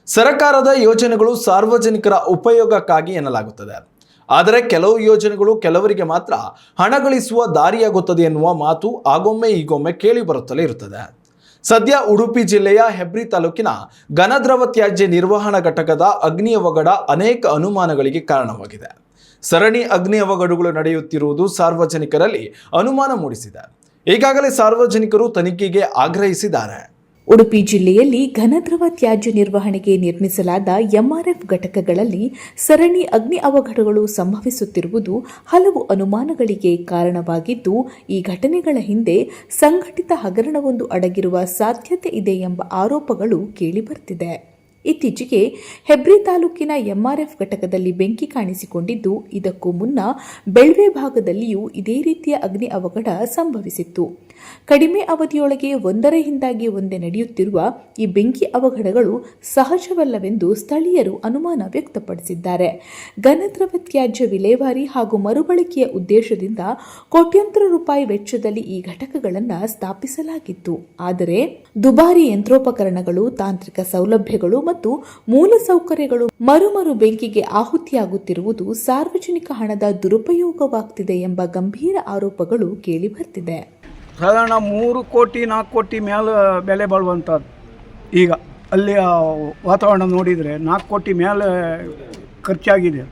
ಸರ್ಕಾರದ ಯೋಜನೆಗಳು ಸಾರ್ವಜನಿಕರ ಉಪಯೋಗಕ್ಕಾಗಿ ಎನ್ನಲಾಗುತ್ತದೆ. ಆದರೆ ಕೆಲವು ಯೋಜನೆಗಳು ಕೆಲವರಿಗೆ ಮಾತ್ರ ಹಣ ಗಳಿಸುವ ದಾರಿಯಾಗುತ್ತದೆ ಎನ್ನುವ ಮಾತು ಆಗೊಮ್ಮೆ ಈಗೊಮ್ಮೆ ಕೇಳಿ ಬರುತ್ತಲೇ ಇರುತ್ತದೆ. ಸದ್ಯ ಉಡುಪಿ ಜಿಲ್ಲೆಯ ಹೆಬ್ರಿ ತಾಲೂಕಿನ ಘನದ್ರವ ತ್ಯಾಜ್ಯ ನಿರ್ವಹಣಾ ಘಟಕದ ಅಗ್ನಿ ಅವಘಡ ಅನೇಕ ಅನುಮಾನಗಳಿಗೆ ಕಾರಣವಾಗಿದೆ. ಸರಣಿ ಅಗ್ನಿ ಅವಘಡಗಳು ನಡೆಯುತ್ತಿರುವುದು ಸಾರ್ವಜನಿಕರಲ್ಲಿ ಅನುಮಾನ ಮೂಡಿಸಿದೆ. ಈಗಾಗಲೇ ಸಾರ್ವಜನಿಕರು ತನಿಖೆಗೆ ಆಗ್ರಹಿಸಿದ್ದಾರೆ. ಉಡುಪಿ ಜಿಲ್ಲೆಯಲ್ಲಿ ಘನದ್ರವ ತ್ಯಾಜ್ಯ ನಿರ್ವಹಣೆಗೆ ನಿರ್ಮಿಸಲಾದ ಎಂಆರ್ಎಫ್ ಘಟಕಗಳಲ್ಲಿ ಸರಣಿ ಅಗ್ನಿ ಅವಘಡಗಳು ಸಂಭವಿಸುತ್ತಿರುವುದು ಹಲವು ಅನುಮಾನಗಳಿಗೆ ಕಾರಣವಾಗಿದ್ದು, ಈ ಘಟನೆಗಳ ಹಿಂದೆ ಸಂಘಟಿತ ಹಗರಣವೊಂದು ಅಡಗಿರುವ ಸಾಧ್ಯತೆ ಇದೆ ಎಂಬ ಆರೋಪಗಳು ಕೇಳಿಬರ್ತಿದೆ. ಇತ್ತೀಚೆಗೆ ಹೆಬ್ರಿ ತಾಲೂಕಿನ ಎಂಆರ್ಎಫ್ ಘಟಕದಲ್ಲಿ ಬೆಂಕಿ ಕಾಣಿಸಿಕೊಂಡಿದ್ದು, ಇದಕ್ಕೂ ಮುನ್ನ ಬೆಳ್ವೆ ಭಾಗದಲ್ಲಿಯೂ ಇದೇ ರೀತಿಯ ಅಗ್ನಿ ಅವಘಡ ಸಂಭವಿಸಿತ್ತು. ಕಡಿಮೆ ಅವಧಿಯೊಳಗೆ ಒಂದರ ಹಿಂದಾಗಿ ಒಂದೇ ನಡೆಯುತ್ತಿರುವ ಈ ಬೆಂಕಿ ಅವಘಡಗಳು ಸಹಜವಲ್ಲವೆಂದು ಸ್ಥಳೀಯರು ಅನುಮಾನ ವ್ಯಕ್ತಪಡಿಸಿದ್ದಾರೆ. ಘನದ್ರವ ತ್ಯಾಜ್ಯ ವಿಲೇವಾರಿ ಹಾಗೂ ಮರುಬಳಕೆಯ ಉದ್ದೇಶದಿಂದ ಕೋಟ್ಯಂತರ ರೂಪಾಯಿ ವೆಚ್ಚದಲ್ಲಿ ಈ ಘಟಕಗಳನ್ನು ಸ್ಥಾಪಿಸಲಾಗಿತ್ತು. ಆದರೆ ದುಬಾರಿ ಯಂತ್ರೋಪಕರಣಗಳು, ತಾಂತ್ರಿಕ ಸೌಲಭ್ಯಗಳು ಮತ್ತು ಮೂಲಸೌಕರ್ಯಗಳು ಮರು ಬೆಂಕಿಗೆ ಆಹುತಿಯಾಗುತ್ತಿರುವುದು ಸಾರ್ವಜನಿಕ ಹಣದ ದುರುಪಯೋಗವಾಗ್ತಿದೆ ಎಂಬ ಗಂಭೀರ ಆರೋಪಗಳು ಕೇಳಿಬರ್ತಿದೆ. ಸಾಧಾರಣ 3 ಕೋಟಿ 4 ಕೋಟಿ ಮೇಲೆ ಬೆಲೆ ಬಾಳುವಂಥದ್ದು. ಈಗ ಅಲ್ಲಿಯ ವಾತಾವರಣ ನೋಡಿದರೆ 4 ಕೋಟಿ ಮೇಲೆ ಖರ್ಚಾಗಿದೆ.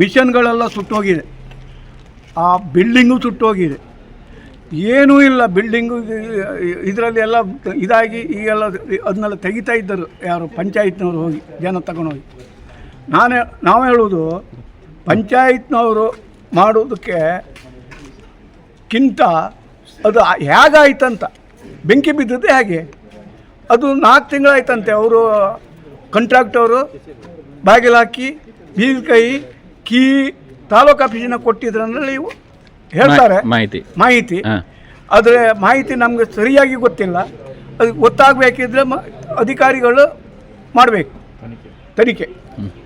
ಮಿಷನ್ಗಳೆಲ್ಲ ಸುಟ್ಟೋಗಿದೆ, ಆ ಬಿಲ್ಡಿಂಗು ಸುಟ್ಟೋಗಿದೆ, ಏನೂ ಇಲ್ಲ. ಬಿಲ್ಡಿಂಗು ಇದರಲ್ಲಿ ಎಲ್ಲ ಇದಾಗಿ ಈಗೆಲ್ಲ ಅದನ್ನೆಲ್ಲ ತೆಗಿತಾ ಇದ್ದರು ಯಾರು ಪಂಚಾಯತ್ನವರು ಹೋಗಿ ಜನ ತಗೊಂಡೋಗಿ. ನಾವು ಹೇಳೋದು ಪಂಚಾಯತ್ನವರು ಮಾಡೋದಕ್ಕೆ ಕಿಂತ ಅದು ಹೇಗಾಯ್ತಂತ, ಬೆಂಕಿ ಬಿದ್ದದ್ದು ಹೇಗೆ, ಅದು 4 ತಿಂಗಳಾಯ್ತಂತೆ. ಅವರು ಕಾಂಟ್ರಾಕ್ಟವರು ಬಾಗಿಲು ಹಾಕಿ ಬೀಗಕೈ ಕೀ ತಾಲೂಕು ಆಫೀಸಿನ ಕೊಟ್ಟಿದ್ರಲ್ಲಿ ಹೇಳ್ತಾರೆ ಮಾಹಿತಿ. ಆದರೆ ಮಾಹಿತಿ ನಮಗೆ ಸರಿಯಾಗಿ ಗೊತ್ತಿಲ್ಲ. ಅದು ಗೊತ್ತಾಗಬೇಕಿದ್ರೆ ಅಧಿಕಾರಿಗಳು ಮಾಡಬೇಕು,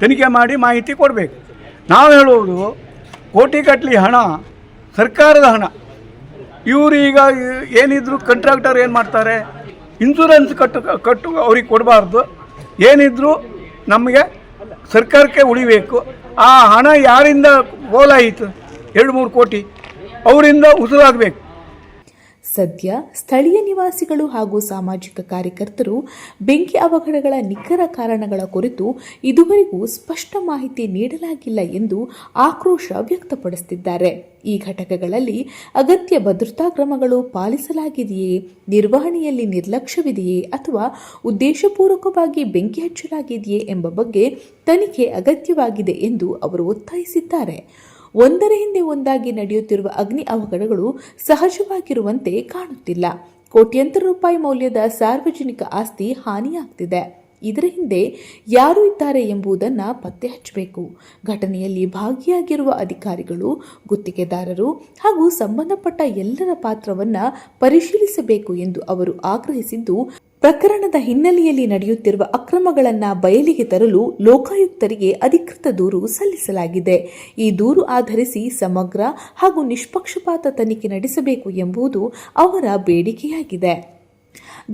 ತನಿಖೆ ಮಾಡಿ ಮಾಹಿತಿ ಕೊಡಬೇಕು. ನಾವು ಹೇಳುವುದು ಕೋಟಿಗಟ್ಟಲೆ ಹಣ ಸರ್ಕಾರದ ಹಣ. ಇವರು ಈಗ ಏನಿದ್ರು ಕಾಂಟ್ರಾಕ್ಟರ್ ಏನು ಮಾಡ್ತಾರೆ, ಇನ್ಶೂರೆನ್ಸ್ ಕಟ್ಟು ಅವ್ರಿಗೆ ಕೊಡಬಾರ್ದು. ಏನಿದ್ರು ನಮಗೆ ಸರ್ಕಾರಕ್ಕೆ ಉಳಿಬೇಕು. ಆ ಹಣ ಯಾರಿಂದ ಪೋಲಾಯಿತು 2-3 ಕೋಟಿ ಅವರಿಂದ ಉಸಿರಾಗಬೇಕು. ಸದ್ಯ ಸ್ಥಳೀಯ ನಿವಾಸಿಗಳು ಹಾಗೂ ಸಾಮಾಜಿಕ ಕಾರ್ಯಕರ್ತರು ಬೆಂಕಿ ಅವಘಡಗಳ ನಿಖರ ಕಾರಣಗಳ ಕುರಿತು ಇದುವರೆಗೂ ಸ್ಪಷ್ಟ ಮಾಹಿತಿ ನೀಡಲಾಗಿಲ್ಲ ಎಂದು ಆಕ್ರೋಶ ವ್ಯಕ್ತಪಡಿಸುತ್ತಿದ್ದಾರೆ. ಈ ಘಟಕಗಳಲ್ಲಿ ಅಗತ್ಯ ಭದ್ರತಾ ಕ್ರಮಗಳು ಪಾಲಿಸಲಾಗಿದೆಯೇ, ನಿರ್ವಹಣೆಯಲ್ಲಿ ನಿರ್ಲಕ್ಷ್ಯವಿದೆಯೇ ಅಥವಾ ಉದ್ದೇಶಪೂರ್ವಕವಾಗಿ ಬೆಂಕಿ ಹಚ್ಚಲಾಗಿದೆಯೇ ಎಂಬ ಬಗ್ಗೆ ತನಿಖೆ ಅಗತ್ಯವಾಗಿದೆ ಎಂದು ಅವರು ಒತ್ತಾಯಿಸಿದ್ದಾರೆ. ಒಂದರ ಹಿಂದೆ ಒಂದಾಗಿ ನಡೆಯುತ್ತಿರುವ ಅಗ್ನಿ ಅವಘಡಗಳು ಸಹಜವಾಗಿರುವಂತೆ ಕಾಣುತ್ತಿಲ್ಲ. ಕೋಟ್ಯಂತರ ರೂಪಾಯಿ ಮೌಲ್ಯದ ಸಾರ್ವಜನಿಕ ಆಸ್ತಿ ಹಾನಿಯಾಗ್ತಿದೆ. ಇದರ ಹಿಂದೆ ಯಾರು ಇದ್ದಾರೆ ಎಂಬುದನ್ನು ಪತ್ತೆ ಹಚ್ಚಬೇಕು. ಘಟನೆಯಲ್ಲಿ ಭಾಗಿಯಾಗಿರುವ ಅಧಿಕಾರಿಗಳು, ಗುತ್ತಿಗೆದಾರರು ಹಾಗೂ ಸಂಬಂಧಪಟ್ಟ ಎಲ್ಲರ ಪಾತ್ರವನ್ನು ಪರಿಶೀಲಿಸಬೇಕು ಎಂದು ಅವರು ಆಗ್ರಹಿಸಿದ್ದು, ಪ್ರಕರಣದ ಹಿನ್ನೆಲೆಯಲ್ಲಿ ನಡೆಯುತ್ತಿರುವ ಅಕ್ರಮಗಳನ್ನು ಬಯಲಿಗೆ ತರಲು ಲೋಕಾಯುಕ್ತರಿಗೆ ಅಧಿಕೃತ ದೂರು ಸಲ್ಲಿಸಲಾಗಿದೆ. ಈ ದೂರು ಆಧರಿಸಿ ಸಮಗ್ರ ಹಾಗೂ ನಿಷ್ಪಕ್ಷಪಾತ ತನಿಖೆ ನಡೆಸಬೇಕು ಎಂಬುದು ಅವರ ಬೇಡಿಕೆಯಾಗಿದೆ.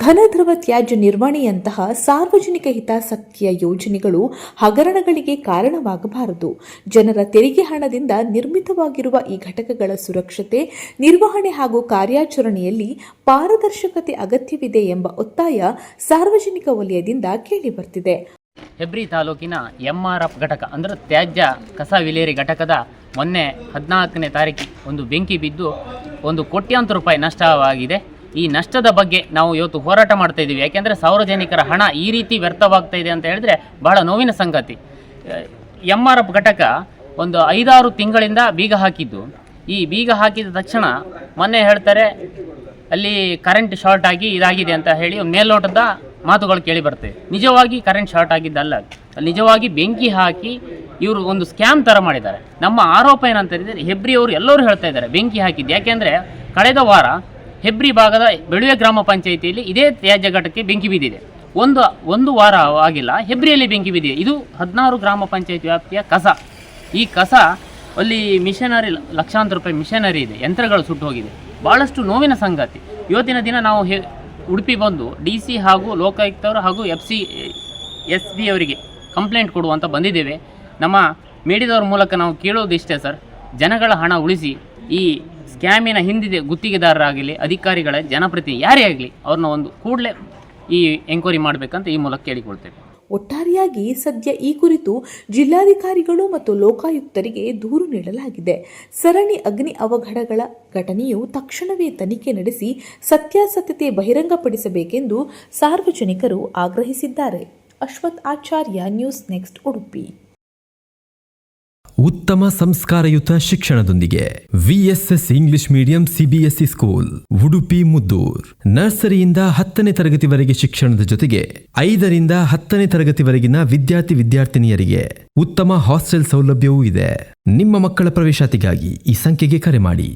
ಘನದ್ರವ ತ್ಯಾಜ್ಯ ನಿರ್ವಹಣೆಯಂತಹ ಸಾರ್ವಜನಿಕ ಹಿತಾಸಕ್ತಿಯ ಯೋಜನೆಗಳು ಹಗರಣಗಳಿಗೆ ಕಾರಣವಾಗಬಾರದು. ಜನರ ತೆರಿಗೆ ಹಣದಿಂದ ನಿರ್ಮಿತವಾಗಿರುವ ಈ ಘಟಕಗಳ ಸುರಕ್ಷತೆ, ನಿರ್ವಹಣೆ ಹಾಗೂ ಕಾರ್ಯಾಚರಣೆಯಲ್ಲಿ ಪಾರದರ್ಶಕತೆ ಅಗತ್ಯವಿದೆ ಎಂಬ ಒತ್ತಾಯ ಸಾರ್ವಜನಿಕ ವಲಯದಿಂದ ಕೇಳಿಬರ್ತಿದೆ. ಹೆಬ್ರಿ ತಾಲೂಕಿನ ಎಂಆರ್ಎಫ್ ಘಟಕ ಅಂದರೆ ತ್ಯಾಜ್ಯ ಕಸ ವಿಲೇರಿ ಘಟಕದ ಮೊನ್ನೆ 14ನೇ ತಾರೀಕು ಒಂದು ಬೆಂಕಿ ಬಿದ್ದು 1 ಕೋಟ್ಯಾಂತರ ರೂಪಾಯಿ ನಷ್ಟವಾಗಿದೆ. ಈ ನಷ್ಟದ ಬಗ್ಗೆ ನಾವು ಇವತ್ತು ಹೋರಾಟ ಮಾಡ್ತಾ ಇದ್ದೀವಿ. ಯಾಕೆಂದರೆ ಸಾರ್ವಜನಿಕರ ಹಣ ಈ ರೀತಿ ವ್ಯರ್ಥವಾಗ್ತಾ ಇದೆ ಅಂತ ಹೇಳಿದ್ರೆ ಬಹಳ ನೋವಿನ ಸಂಗತಿ. ಎಂಆರ್ಎಫ್ ಘಟಕ ಒಂದು 5-6 ತಿಂಗಳಿಂದ ಬೀಗ ಹಾಕಿದ್ದು. ಈ ಬೀಗ ಹಾಕಿದ ತಕ್ಷಣ ಮೊನ್ನೆ ಹೇಳ್ತಾರೆ ಅಲ್ಲಿ ಕರೆಂಟ್ ಶಾರ್ಟ್ ಆಗಿ ಇದಾಗಿದೆ ಅಂತ ಹೇಳಿ ಒಂದು ಮೇಲ್ನೋಟದ ಮಾತುಗಳು ಕೇಳಿ ಬರ್ತವೆ. ನಿಜವಾಗಿ ಕರೆಂಟ್ ಶಾರ್ಟ್ ಆಗಿದ್ದಲ್ಲ, ನಿಜವಾಗಿ ಬೆಂಕಿ ಹಾಕಿ ಇವರು ಒಂದು ಸ್ಕ್ಯಾಮ್ ಥರ ಮಾಡಿದ್ದಾರೆ. ನಮ್ಮ ಆರೋಪ ಏನಂತ ಹೇಳಿದರೆ ಹೆಬ್ರಿ ಅವರು ಎಲ್ಲರೂ ಹೇಳ್ತಾ ಇದ್ದಾರೆ ಬೆಂಕಿ ಹಾಕಿದ್ದು. ಯಾಕೆಂದರೆ ಕಳೆದ ವಾರ ಹೆಬ್ರಿ ಭಾಗದ ಬೆಳುವೆ ಗ್ರಾಮ ಪಂಚಾಯಿತಿಯಲ್ಲಿ ಇದೇ ತ್ಯಾಜ್ಯ ಘಟಕಕ್ಕೆ ಬೆಂಕಿ ಬಿದ್ದಿದೆ. ಒಂದು ವಾರ ಆಗಿಲ್ಲ, ಹೆಬ್ರಿಯಲ್ಲಿ ಬೆಂಕಿ ಬಿದ್ದಿದೆ. ಇದು 16 ಗ್ರಾಮ ಪಂಚಾಯಿತಿ ವ್ಯಾಪ್ತಿಯ ಕಸ. ಈ ಕಸ ಅಲ್ಲಿ ಮಿಷನರಿ ಲಕ್ಷಾಂತರ ರೂಪಾಯಿ ಮಿಷನರಿ ಇದೆ, ಯಂತ್ರಗಳು ಸುಟ್ಟು ಹೋಗಿದೆ. ಭಾಳಷ್ಟು ನೋವಿನ ಸಂಗತಿ. ಇವತ್ತಿನ ದಿನ ನಾವು ಉಡುಪಿ ಬಂದು DC ಹಾಗೂ ಲೋಕಾಯುಕ್ತರು ಹಾಗೂ FC SP ಅವರಿಗೆ ಕಂಪ್ಲೇಂಟ್ ಕೊಡುವಂತ ಬಂದಿದ್ದೇವೆ. ನಮ್ಮ ಮೀಡಿಯಾದವ್ರ ಮೂಲಕ ನಾವು ಕೇಳೋದಿಷ್ಟೇ ಸರ್, ಜನಗಳ ಹಣ ಉಳಿಸಿ ಈ ಸ್ಕ್ಯಾಮಿನ ಹಿಂದಿದೆ ಗುತ್ತಿಗೆದಾರರಾಗಲಿ ಅಧಿಕಾರಿಗಳ ಜನಪ್ರತಿನಿಧಿ ಯಾರೇ ಆಗಲಿ ಅವ್ರನ್ನ ಒಂದು ಕೂಡಲೇ ಈ ಎಂಕ್ವೈರಿ ಮಾಡಬೇಕಂತ ಈ ಮೂಲಕ ಕೇಳಿಕೊಳ್ತೇವೆ. ಒಟ್ಟಾರೆಯಾಗಿ ಸದ್ಯ ಈ ಕುರಿತು ಜಿಲ್ಲಾಧಿಕಾರಿಗಳು ಮತ್ತು ಲೋಕಾಯುಕ್ತರಿಗೆ ದೂರು ನೀಡಲಾಗಿದೆ. ಸರಣಿ ಅಗ್ನಿ ಅವಘಡಗಳ ಘಟನೆಯು ತಕ್ಷಣವೇ ತನಿಖೆ ನಡೆಸಿ ಸತ್ಯಾಸತ್ಯತೆ ಬಹಿರಂಗಪಡಿಸಬೇಕೆಂದು ಸಾರ್ವಜನಿಕರು ಆಗ್ರಹಿಸಿದ್ದಾರೆ. Ashwath Acharya, news next, Udupi. ಉತ್ತಮ ಸಂಸ್ಕಾರಯುತ ಶಿಕ್ಷಣದೊಂದಿಗೆ VSS English medium CBSE school Udupi Muddur. ನರ್ಸರಿಯಿಂದ 10ನೇ ತರಗತಿವರೆಗೆ ಶಿಕ್ಷಣದ ಜೊತೆಗೆ 5ರಿಂದ 10ನೇ ತರಗತಿವರೆಗಿನ ವಿದ್ಯಾರ್ಥಿನಿಯರಿಗೆ ಉತ್ತಮ ಹಾಸ್ಟೆಲ್ ಸೌಲಭ್ಯವೂ ಇದೆ. ನಿಮ್ಮ ಮಕ್ಕಳ ಪ್ರವೇಶಾತಿಗಾಗಿ ಈ ಸಂಖ್ಯೆಗೆ ಕರೆ ಮಾಡಿ.